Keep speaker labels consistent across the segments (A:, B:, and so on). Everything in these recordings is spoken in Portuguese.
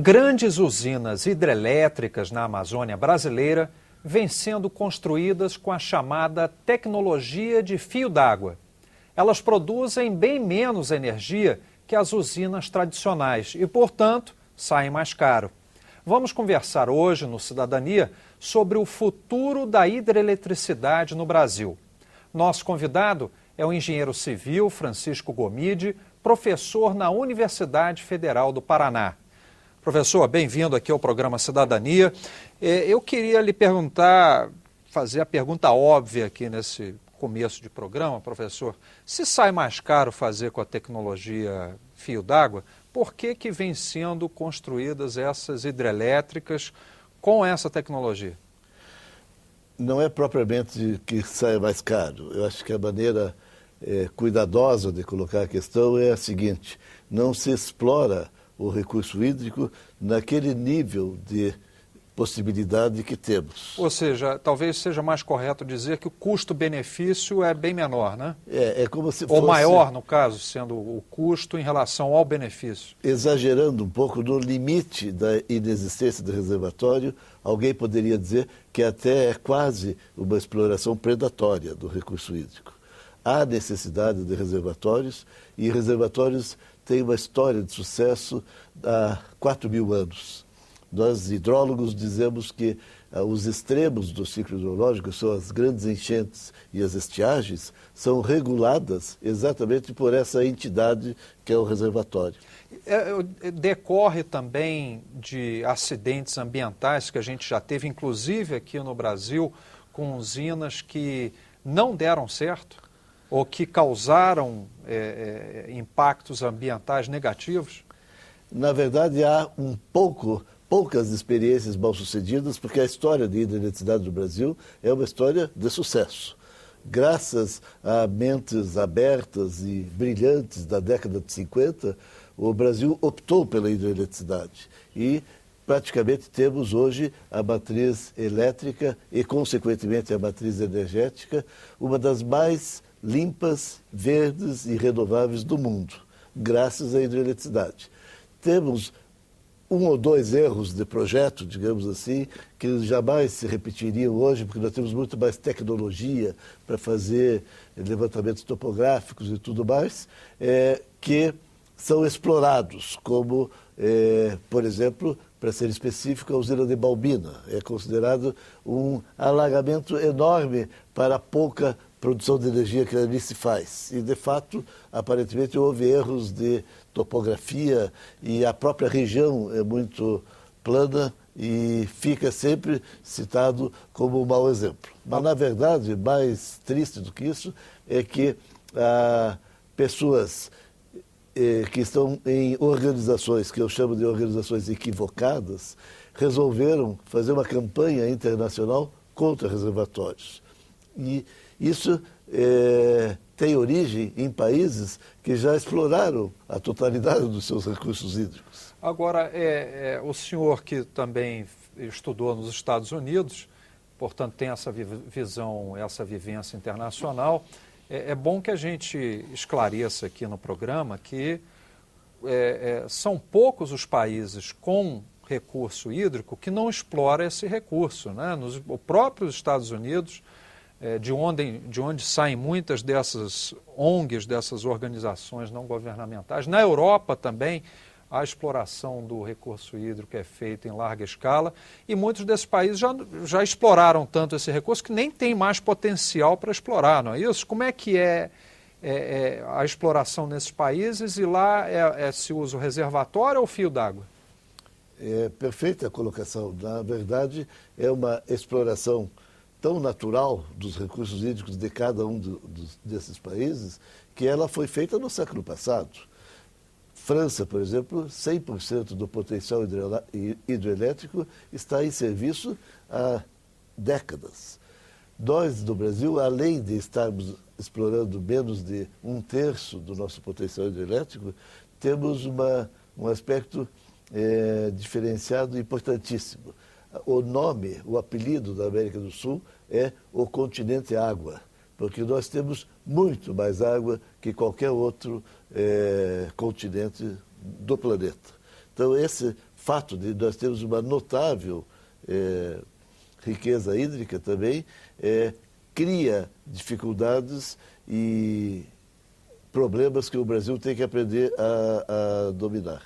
A: Grandes usinas hidrelétricas na Amazônia brasileira vêm sendo construídas com a chamada tecnologia de fio d'água. Elas produzem bem menos energia que as usinas tradicionais e, portanto, saem mais caro. Vamos conversar hoje no Cidadania sobre o futuro da hidroeletricidade no Brasil. Nosso convidado é o engenheiro civil Francisco Gomide, professor na Universidade Federal do Paraná. Professor, bem-vindo aqui ao programa Cidadania. Eu queria lhe perguntar, fazer a pergunta óbvia aqui nesse começo de programa, professor. Se sai mais caro fazer com a tecnologia fio d'água, por que vêm sendo construídas essas hidrelétricas com essa tecnologia?
B: Não é propriamente que saia mais caro. Eu acho que a maneira cuidadosa de colocar a questão é a seguinte: não se explora o recurso hídrico naquele nível de possibilidade que temos.
A: Ou seja, talvez seja mais correto dizer que o custo-benefício é bem menor, né?
B: É como se fosse...
A: Ou maior, no caso, sendo o custo em relação ao benefício.
B: Exagerando um pouco no limite da inexistência do reservatório, alguém poderia dizer que até é quase uma exploração predatória do recurso hídrico. Há necessidade de reservatórios, e reservatórios têm uma história de sucesso há 4.000 anos. Nós, hidrólogos, dizemos que os extremos do ciclo hidrológico, são as grandes enchentes e as estiagens, são reguladas exatamente por essa entidade que é o reservatório.
A: Decorre também de acidentes ambientais que a gente já teve, inclusive aqui no Brasil, com usinas que não deram certo ou que causaram impactos ambientais negativos?
B: Na verdade, há poucas experiências mal-sucedidas, porque a história de hidroeletricidade do Brasil é uma história de sucesso. Graças a mentes abertas e brilhantes da década de 50, o Brasil optou pela hidroeletricidade e praticamente temos hoje a matriz elétrica e, consequentemente, a matriz energética, uma das mais limpas, verdes e renováveis do mundo, graças à hidroeletricidade. Temos 1 ou 2 erros de projeto, digamos assim, que jamais se repetiriam hoje, porque nós temos muito mais tecnologia para fazer levantamentos topográficos e tudo mais, que são explorados, como, por exemplo, para ser específico, a usina de Balbina. É considerado um alagamento enorme para a pouca produção de energia que ali se faz. E, de fato, aparentemente houve erros de topografia e a própria região é muito plana e fica sempre citado como um mau exemplo. Mas, na verdade, mais triste do que isso é que pessoas que estão em organizações, que eu chamo de organizações equivocadas, resolveram fazer uma campanha internacional contra reservatórios. E isso tem origem em países que já exploraram a totalidade dos seus recursos hídricos.
A: Agora, o senhor que também estudou nos Estados Unidos, portanto tem essa visão, essa vivência internacional, é bom que a gente esclareça aqui no programa que são poucos os países com recurso hídrico que não exploram esse recurso, né? Nos próprios Estados Unidos, de onde saem muitas dessas ONGs, dessas organizações não governamentais. Na Europa também, a exploração do recurso hídrico é feita em larga escala e muitos desses países já exploraram tanto esse recurso que nem tem mais potencial para explorar, não é isso? Como é que é a exploração nesses países e lá se usa o reservatório ou o fio d'água?
B: É perfeita a colocação. Na verdade, é uma exploração tão natural dos recursos hídricos de cada um desses países que ela foi feita no século passado. França, por exemplo, 100% do potencial hidroelétrico está em serviço há décadas. Nós, no Brasil, além de estarmos explorando menos de 1/3 do nosso potencial hidroelétrico, temos um aspecto diferenciado e importantíssimo. O nome, o apelido da América do Sul é o continente água, porque nós temos muito mais água que qualquer outro continente do planeta. Então, esse fato de nós termos uma notável riqueza hídrica também cria dificuldades e problemas que o Brasil tem que aprender a dominar.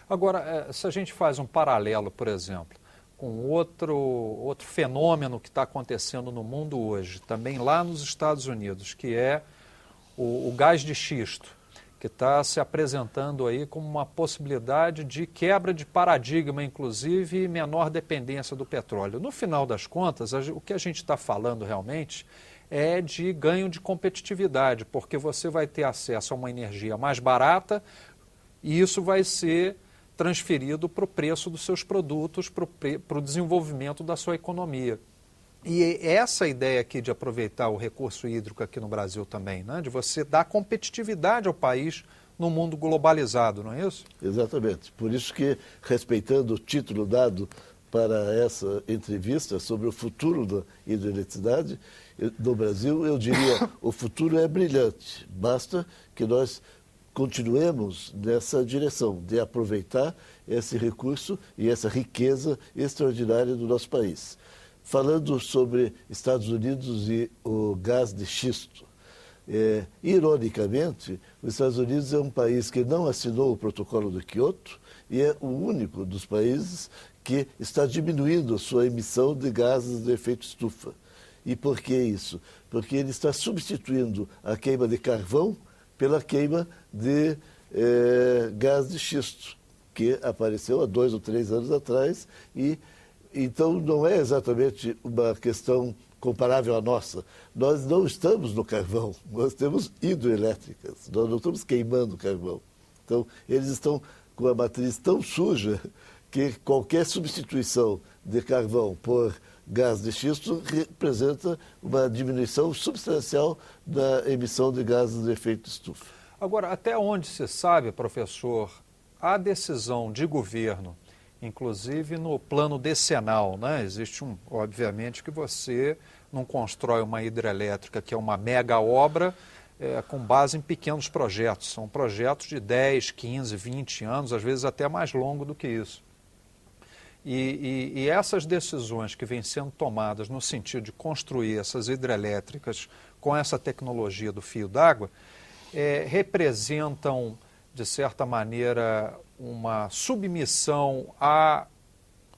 A: Agora, se a gente faz um paralelo, por exemplo, com outro fenômeno que está acontecendo no mundo hoje, também lá nos Estados Unidos, que é o gás de xisto, que está se apresentando aí como uma possibilidade de quebra de paradigma, inclusive, e menor dependência do petróleo. No final das contas, o que a gente está falando realmente é de ganho de competitividade, porque você vai ter acesso a uma energia mais barata e isso vai ser transferido para o preço dos seus produtos, para o desenvolvimento da sua economia. E essa ideia aqui de aproveitar o recurso hídrico aqui no Brasil também, né? De você dar competitividade ao país no mundo globalizado, não é isso?
B: Exatamente. Por isso que, respeitando o título dado para essa entrevista sobre o futuro da hidroeletricidade do Brasil, eu diria, o futuro é brilhante. Basta que nós continuemos nessa direção de aproveitar esse recurso e essa riqueza extraordinária do nosso país. Falando sobre Estados Unidos e o gás de xisto, ironicamente, os Estados Unidos é um país que não assinou o protocolo do Quioto e é o único dos países que está diminuindo a sua emissão de gases de efeito estufa. E por que isso? Porque ele está substituindo a queima de carvão pela queima de gás de xisto, que apareceu há 2 ou 3 anos atrás. E então não é exatamente uma questão comparável à nossa. Nós não estamos no carvão, nós temos hidroelétricas, nós não estamos queimando carvão. Então, eles estão com a matriz tão suja que qualquer substituição de carvão por gás de xisto representa uma diminuição substancial da emissão de gases de efeito estufa.
A: Agora, até onde se sabe, professor, a decisão de governo, inclusive no plano decenal, né? Existe obviamente, que você não constrói uma hidrelétrica que é uma mega obra com base em pequenos projetos. São projetos de 10, 15, 20 anos, às vezes até mais longo do que isso. E essas decisões que vêm sendo tomadas no sentido de construir essas hidrelétricas com essa tecnologia do fio d'água representam, de certa maneira, uma submissão a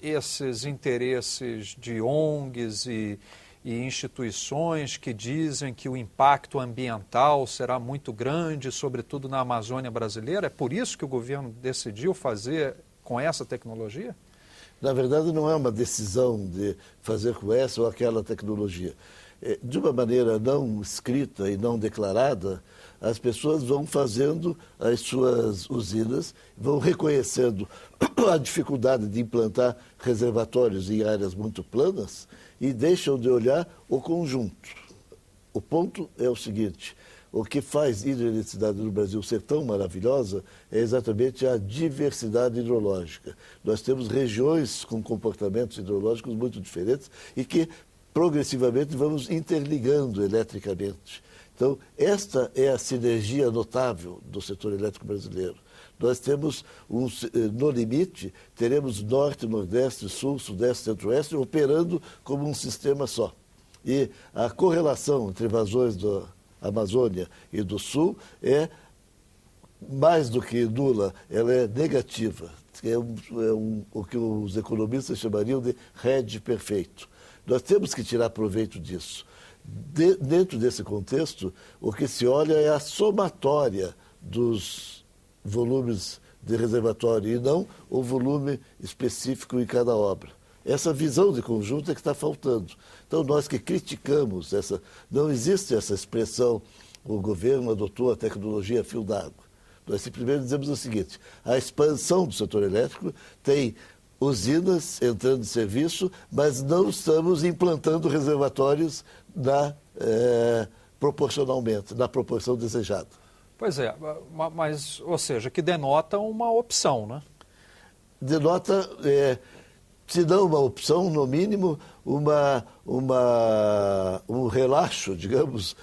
A: esses interesses de ONGs e instituições que dizem que o impacto ambiental será muito grande, sobretudo na Amazônia brasileira. É por isso que o governo decidiu fazer com essa tecnologia?
B: Na verdade, não é uma decisão de fazer com essa ou aquela tecnologia. De uma maneira não escrita e não declarada, as pessoas vão fazendo as suas usinas, vão reconhecendo a dificuldade de implantar reservatórios em áreas muito planas e deixam de olhar o conjunto. O ponto é o seguinte: o que faz a hidroeletricidade no Brasil ser tão maravilhosa é exatamente a diversidade hidrológica. Nós temos regiões com comportamentos hidrológicos muito diferentes e que progressivamente vamos interligando eletricamente. Então, esta é a sinergia notável do setor elétrico brasileiro. Nós temos, no limite, teremos norte, nordeste, sul, sudeste, centro-oeste operando como um sistema só. E a correlação entre vazões da Amazônia e do Sul é mais do que nula, ela é negativa. É o que os economistas chamariam de hedge perfeito. Nós temos que tirar proveito disso. Dentro desse contexto, o que se olha é a somatória dos volumes de reservatório e não o volume específico em cada obra. Essa visão de conjunto é que está faltando. Então, nós que criticamos não existe essa expressão, o governo adotou a tecnologia fio d'água. Nós simplesmente dizemos o seguinte: a expansão do setor elétrico tem usinas entrando em serviço, mas não estamos implantando reservatórios proporcionalmente, na proporção desejada.
A: Pois é, mas, ou seja, que denota uma opção, né?
B: Denota, se não uma opção, no mínimo, um relaxo, digamos,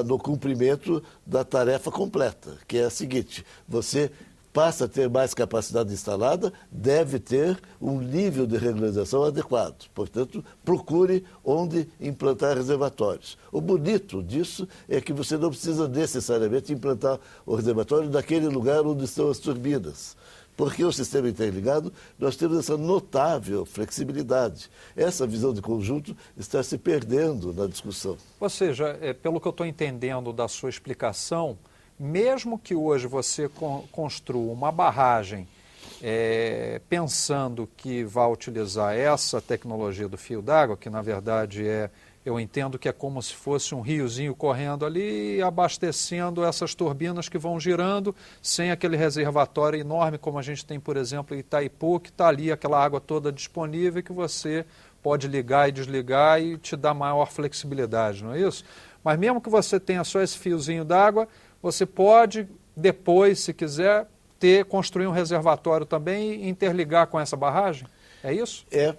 B: no cumprimento da tarefa completa, que é a seguinte: você passa a ter mais capacidade instalada, deve ter um nível de regularização adequado. Portanto, procure onde implantar reservatórios. O bonito disso é que você não precisa necessariamente implantar o reservatório naquele lugar onde estão as turbinas. Porque o sistema interligado, nós temos essa notável flexibilidade. Essa visão de conjunto está se perdendo na discussão.
A: Ou seja, pelo que eu estou entendendo da sua explicação, mesmo que hoje você construa uma barragem pensando que vai utilizar essa tecnologia do fio d'água, que na verdade eu entendo que é como se fosse um riozinho correndo ali, abastecendo essas turbinas que vão girando, sem aquele reservatório enorme como a gente tem, por exemplo, em Itaipu, que está ali aquela água toda disponível que você pode ligar e desligar e te dá maior flexibilidade, não é isso? Mas mesmo que você tenha só esse fiozinho d'água, você pode depois, se quiser, construir um reservatório também e interligar com essa barragem? É isso?
B: É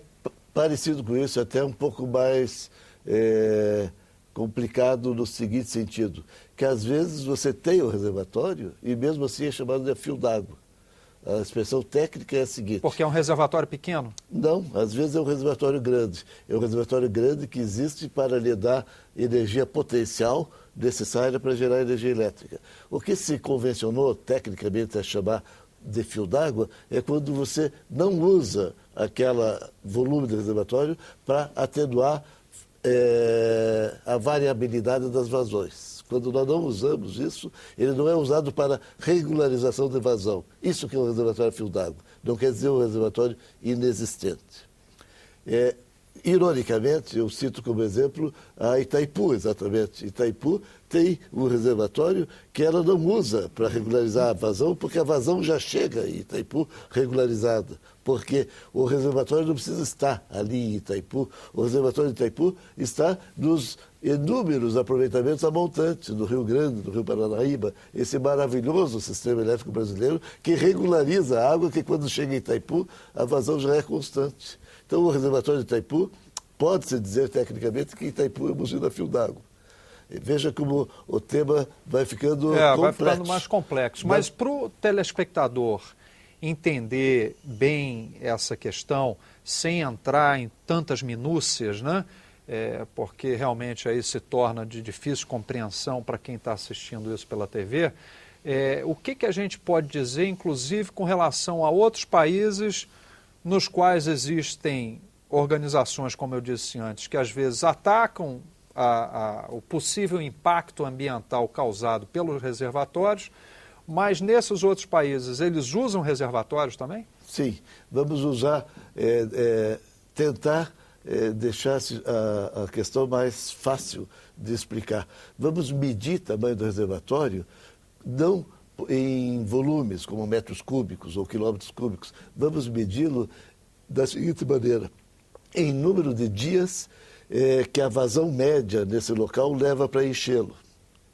B: parecido com isso, até um pouco mais complicado no seguinte sentido, que às vezes você tem o reservatório e mesmo assim é chamado de fio d'água. A expressão técnica é a seguinte...
A: Porque é um reservatório pequeno?
B: Não, às vezes é um reservatório grande. É um reservatório grande que existe para lhe dar energia potencial necessária para gerar energia elétrica. O que se convencionou tecnicamente a chamar de fio d'água é quando você não usa aquele volume de reservatório para atenuar a variabilidade das vazões. Quando nós não usamos isso, ele não é usado para regularização de vazão. Isso que é um reservatório a fio d'água. Não quer dizer um reservatório inexistente. Ironicamente, eu cito como exemplo a Itaipu, exatamente. Itaipu tem um reservatório que ela não usa para regularizar a vazão, porque a vazão já chega em Itaipu regularizada. Porque o reservatório não precisa estar ali em Itaipu. O reservatório de Itaipu está nos inúmeros aproveitamentos a montante do Rio Grande, do Rio Paranaíba, esse maravilhoso sistema elétrico brasileiro que regulariza a água, que quando chega em Itaipu, a vazão já é constante. Então, o reservatório de Itaipu, pode-se dizer tecnicamente que Itaipu é buzina a fio d'água. Veja como o tema vai ficando complexo.
A: Vai ficando mais complexo. Mas para o telespectador entender bem essa questão, sem entrar em tantas minúcias, né? Porque realmente aí se torna de difícil compreensão para quem está assistindo isso pela TV, o que a gente pode dizer, inclusive, com relação a outros países nos quais existem organizações, como eu disse antes, que às vezes atacam o possível impacto ambiental causado pelos reservatórios, mas nesses outros países eles usam reservatórios também?
B: Sim, vamos usar, tentar deixar a questão mais fácil de explicar. Vamos medir o tamanho do reservatório, não em volumes, como metros cúbicos ou quilômetros cúbicos. Vamos medi-lo da seguinte maneira: em número de dias que a vazão média nesse local leva para enchê-lo.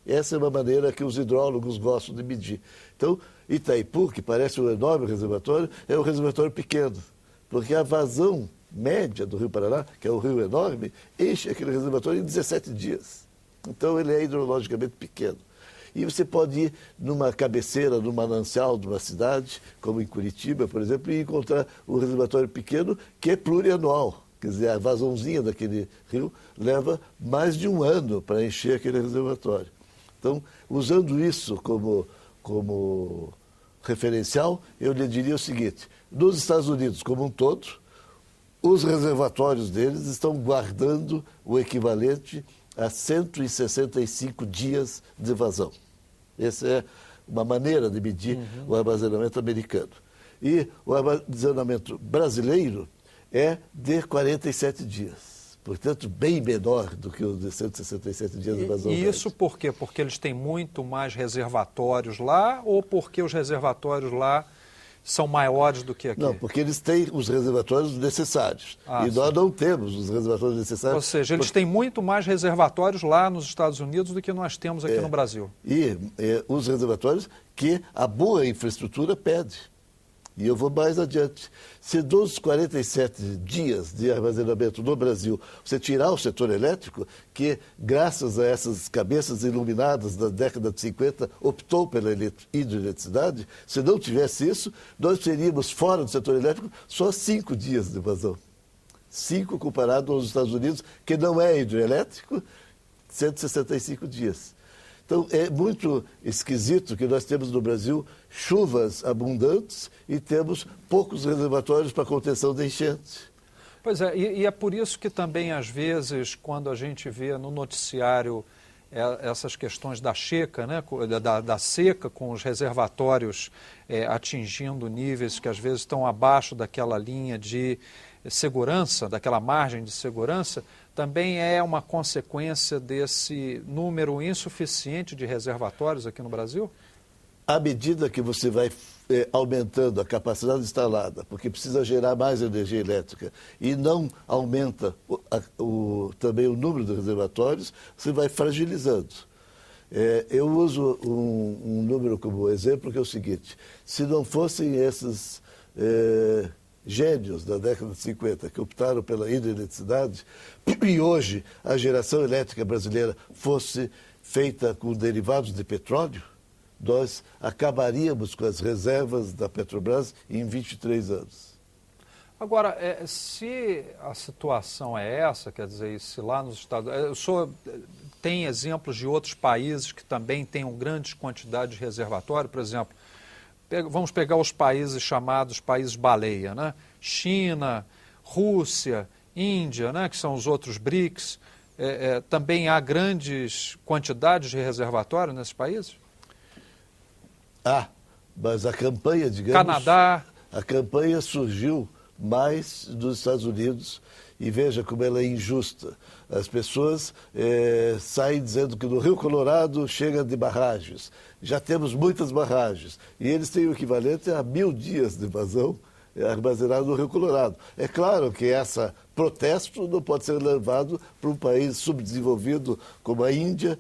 B: Essa é uma maneira que os hidrólogos gostam de medir. Então, Itaipu, que parece um enorme reservatório, é um reservatório pequeno, porque a vazão média do Rio Paraná, que é um rio enorme, enche aquele reservatório em 17 dias. Então, ele é hidrologicamente pequeno. E você pode ir numa cabeceira, num manancial de uma cidade, como em Curitiba, por exemplo, e encontrar um reservatório pequeno que é plurianual. Quer dizer, a vazãozinha daquele rio leva mais de um ano para encher aquele reservatório. Então, usando isso como referencial, eu lhe diria o seguinte: nos Estados Unidos como um todo, os reservatórios deles estão guardando o equivalente a 165 dias de vazão. Essa é uma maneira de medir o armazenamento americano. E o armazenamento brasileiro é de 47 dias. Portanto, bem menor do que o de 167 dias de vazão.
A: E isso por quê? Porque eles têm muito mais reservatórios lá ou porque os reservatórios lá são maiores do que aqui?
B: Não, porque eles têm os reservatórios necessários. E nós não temos os reservatórios necessários.
A: Ou seja, eles têm muito mais reservatórios lá nos Estados Unidos do que nós temos aqui no Brasil.
B: E os reservatórios que a boa infraestrutura pede. E eu vou mais adiante. Se dos 47 dias de armazenamento no Brasil, você tirar o setor elétrico, que graças a essas cabeças iluminadas da década de 50, optou pela hidroeletricidade, se não tivesse isso, nós teríamos fora do setor elétrico só 5 dias de vazão. 5 comparado aos Estados Unidos, que não é hidroelétrico, 165 dias. Então, é muito esquisito que nós temos no Brasil chuvas abundantes e temos poucos reservatórios para contenção de enchente.
A: Pois é, e é por isso que também, às vezes, quando a gente vê no noticiário essas questões da seca, né, da seca com os reservatórios atingindo níveis que às vezes estão abaixo daquela linha de segurança, daquela margem de segurança, também é uma consequência desse número insuficiente de reservatórios aqui no Brasil?
B: À medida que você vai aumentando a capacidade instalada, porque precisa gerar mais energia elétrica, e não aumenta também o número de reservatórios, você vai fragilizando. Eu uso um número como exemplo, que é o seguinte: se não fossem esses gênios da década de 50 que optaram pela hidroeletricidade, e hoje a geração elétrica brasileira fosse feita com derivados de petróleo, nós acabaríamos com as reservas da Petrobras em 23 anos.
A: Agora, se a situação é essa, quer dizer, se lá nos Estados Unidos... O senhor tem exemplos de outros países que também tenham grandes quantidades de reservatório, por exemplo, vamos pegar os países chamados países baleia, né? China, Rússia, Índia, né? Que são os outros BRICS. Também há grandes quantidades de reservatório nesses países?
B: Mas a campanha, digamos...
A: Canadá...
B: A campanha surgiu mais dos Estados Unidos, e veja como ela é injusta. As pessoas saem dizendo que no Rio Colorado chega de barragens. Já temos muitas barragens. E eles têm o equivalente a 1000 dias de vazão armazenado no Rio Colorado. É claro que esse protesto não pode ser levado para um país subdesenvolvido como a Índia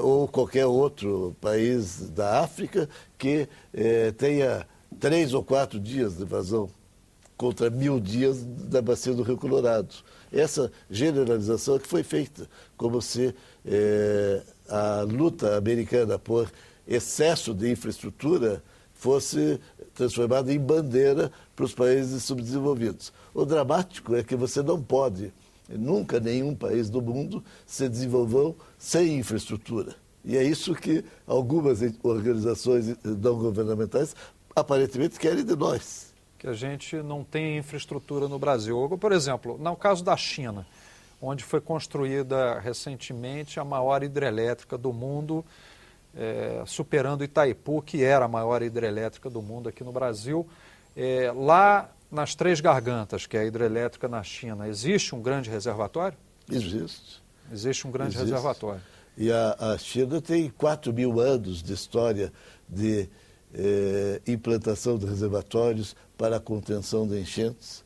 B: ou qualquer outro país da África que tenha 3 ou 4 dias de vazão contra 1000 dias da bacia do Rio Colorado. Essa generalização que foi feita, como se a luta americana por excesso de infraestrutura fosse transformada em bandeira para os países subdesenvolvidos. O dramático é que você não pode, nunca nenhum país do mundo se desenvolveu sem infraestrutura. E é isso que algumas organizações não governamentais aparentemente querem de nós.
A: Que a gente não tem infraestrutura no Brasil. Por exemplo, no caso da China, onde foi construída recentemente a maior hidrelétrica do mundo, superando Itaipu, que era a maior hidrelétrica do mundo aqui no Brasil. Lá nas Três Gargantas, que é a hidrelétrica na China, existe um grande reservatório?
B: Existe.
A: Existe um grande reservatório. E
B: a China tem 4.000 anos de história de implantação de reservatórios para a contenção de enchentes.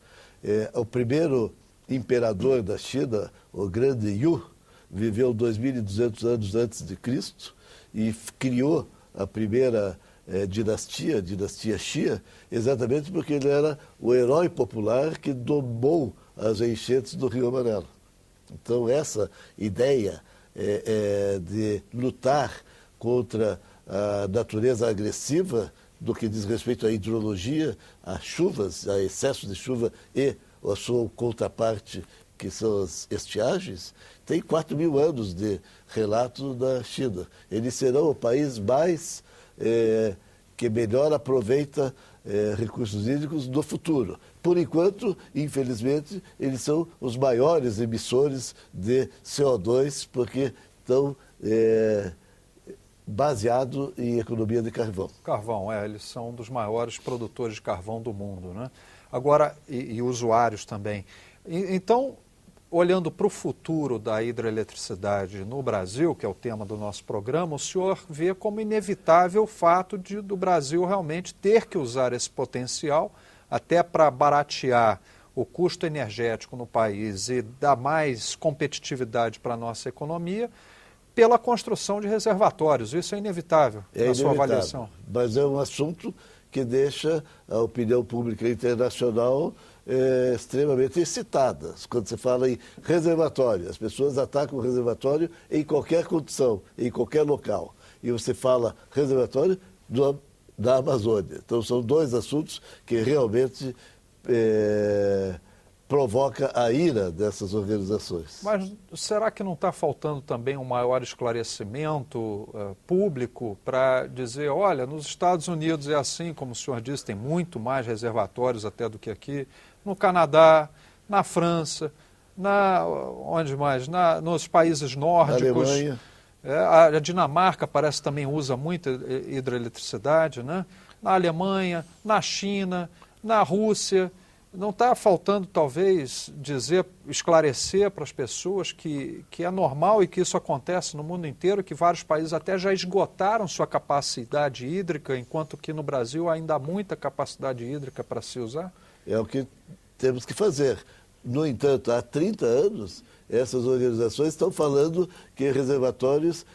B: O primeiro imperador da China, o grande Yu, viveu 2.200 anos antes de Cristo e criou a primeira dinastia, a dinastia Xia, exatamente porque ele era o herói popular que domou as enchentes do Rio Amarelo. Então, essa ideia de lutar contra a natureza agressiva do que diz respeito à hidrologia, a chuvas, a excesso de chuva e a sua contraparte, que são as estiagens, tem 4.000 anos de relato da China. Eles serão o país mais que melhor aproveita recursos hídricos no futuro. Por enquanto, infelizmente, eles são os maiores emissores de CO2, porque estão baseados em economia de carvão.
A: Carvão, eles são um dos maiores produtores de carvão do mundo, né? Agora, e usuários também. Então, olhando para o futuro da hidroeletricidade no Brasil, que é o tema do nosso programa, o senhor vê como inevitável o fato do Brasil realmente ter que usar esse potencial até para baratear o custo energético no país e dar mais competitividade para a nossa economia pela construção de reservatórios. Isso é inevitável, na sua avaliação.
B: Mas é um assunto que deixa a opinião pública internacional extremamente excitada. Quando você fala em reservatório, as pessoas atacam o reservatório em qualquer condição, em qualquer local. E você fala reservatório da Amazônia. Então, são dois assuntos que realmente provoca a ira dessas organizações.
A: Mas será que não está faltando também um maior esclarecimento público para dizer, olha, nos Estados Unidos é assim, como o senhor disse, tem muito mais reservatórios até do que aqui, no Canadá, na França, onde mais? Nos países nórdicos.
B: Alemanha.
A: A Dinamarca parece que também usa muito hidroeletricidade, né? Na Alemanha, na China, na Rússia. Não está faltando, talvez, esclarecer para as pessoas que é normal e que isso acontece no mundo inteiro, que vários países até já esgotaram sua capacidade hídrica, enquanto que no Brasil ainda há muita capacidade hídrica para se usar?
B: É o que temos que fazer. No entanto, há 30 anos, essas organizações estão falando que reservatórios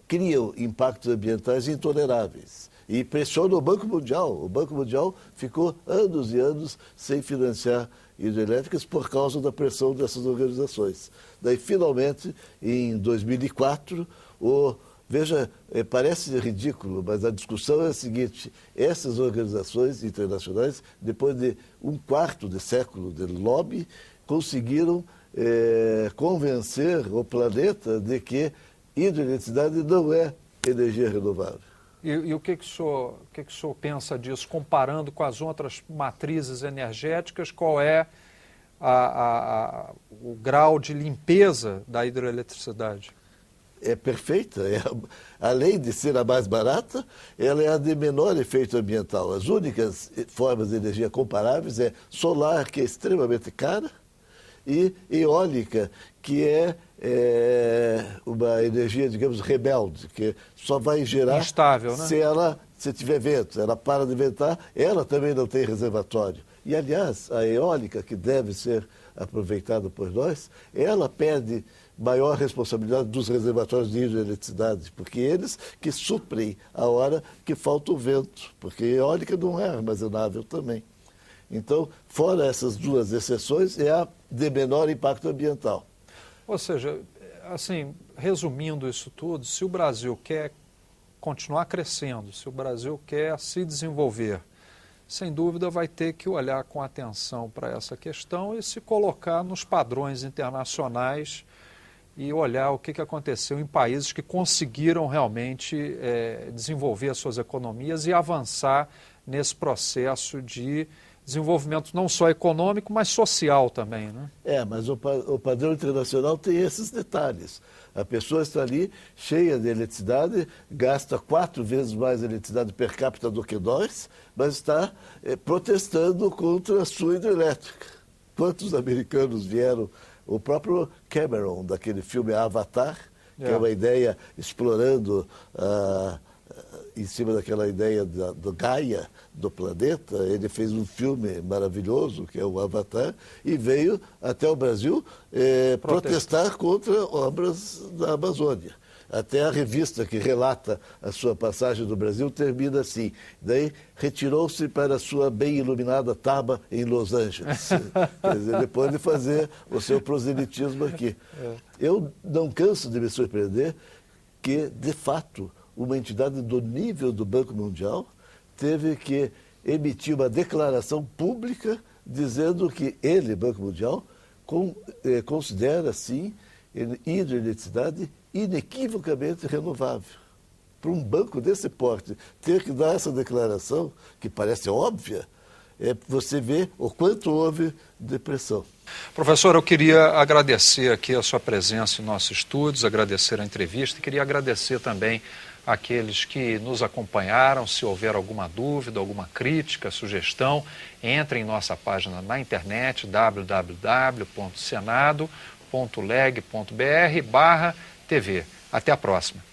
B: criam impactos ambientais intoleráveis. E pressionam o Banco Mundial. O Banco Mundial ficou anos e anos sem financiar hidrelétricas por causa da pressão dessas organizações. Daí, finalmente, em 2004, veja, parece ridículo, mas a discussão é a seguinte: essas organizações internacionais, depois de um quarto de século de lobby, conseguiram convencer o planeta de que hidroeletricidade não é energia renovável.
A: E o que o senhor pensa disso, comparando com as outras matrizes energéticas? Qual é o grau de limpeza da hidroeletricidade?
B: É perfeita. Além de ser a mais barata, ela é a de menor efeito ambiental. As únicas formas de energia comparáveis é solar, que é extremamente cara, e eólica, que é uma energia, digamos, rebelde, que só vai gerar
A: instável, né?
B: se tiver vento. Ela para de ventar, ela também não tem reservatório. E, aliás, a eólica, que deve ser aproveitada por nós, ela perde maior responsabilidade dos reservatórios de hidroeletricidade, porque eles que suprem a hora que falta o vento, porque a eólica não é armazenável também. Então, fora essas duas exceções, é a de menor impacto ambiental.
A: Ou seja, assim, resumindo isso tudo, se o Brasil quer continuar crescendo, se o Brasil quer se desenvolver, sem dúvida vai ter que olhar com atenção para essa questão e se colocar nos padrões internacionais e olhar o que aconteceu em países que conseguiram realmente desenvolver as suas economias e avançar nesse processo de desenvolvimento não só econômico, mas social também, né?
B: Mas o padrão internacional tem esses detalhes. A pessoa está ali cheia de eletricidade, gasta 4 vezes mais eletricidade per capita do que nós, mas está protestando contra a sua hidrelétrica. Quantos americanos vieram? O próprio Cameron, daquele filme Avatar, que é uma ideia explorando em cima daquela ideia do Gaia, do planeta. Ele fez um filme maravilhoso, que é o Avatar, e veio até o Brasil protestar contra obras da Amazônia. Até a revista que relata a sua passagem do Brasil termina assim. Daí retirou-se para a sua bem iluminada taba em Los Angeles. Quer dizer, depois de fazer o seu proselitismo aqui. Eu não canso de me surpreender que, de fato, uma entidade do nível do Banco Mundial teve que emitir uma declaração pública dizendo que ele, Banco Mundial, considera, sim, hidroeletricidade inequivocamente renovável. Para um banco desse porte ter que dar essa declaração, que parece óbvia, você vê o quanto houve de pressão.
A: Professor, eu queria agradecer aqui a sua presença em nossos estúdios, agradecer a entrevista e queria agradecer também àqueles que nos acompanharam. Se houver alguma dúvida, alguma crítica, sugestão, entre em nossa página na internet www.senado.leg.br/TV. Até a próxima.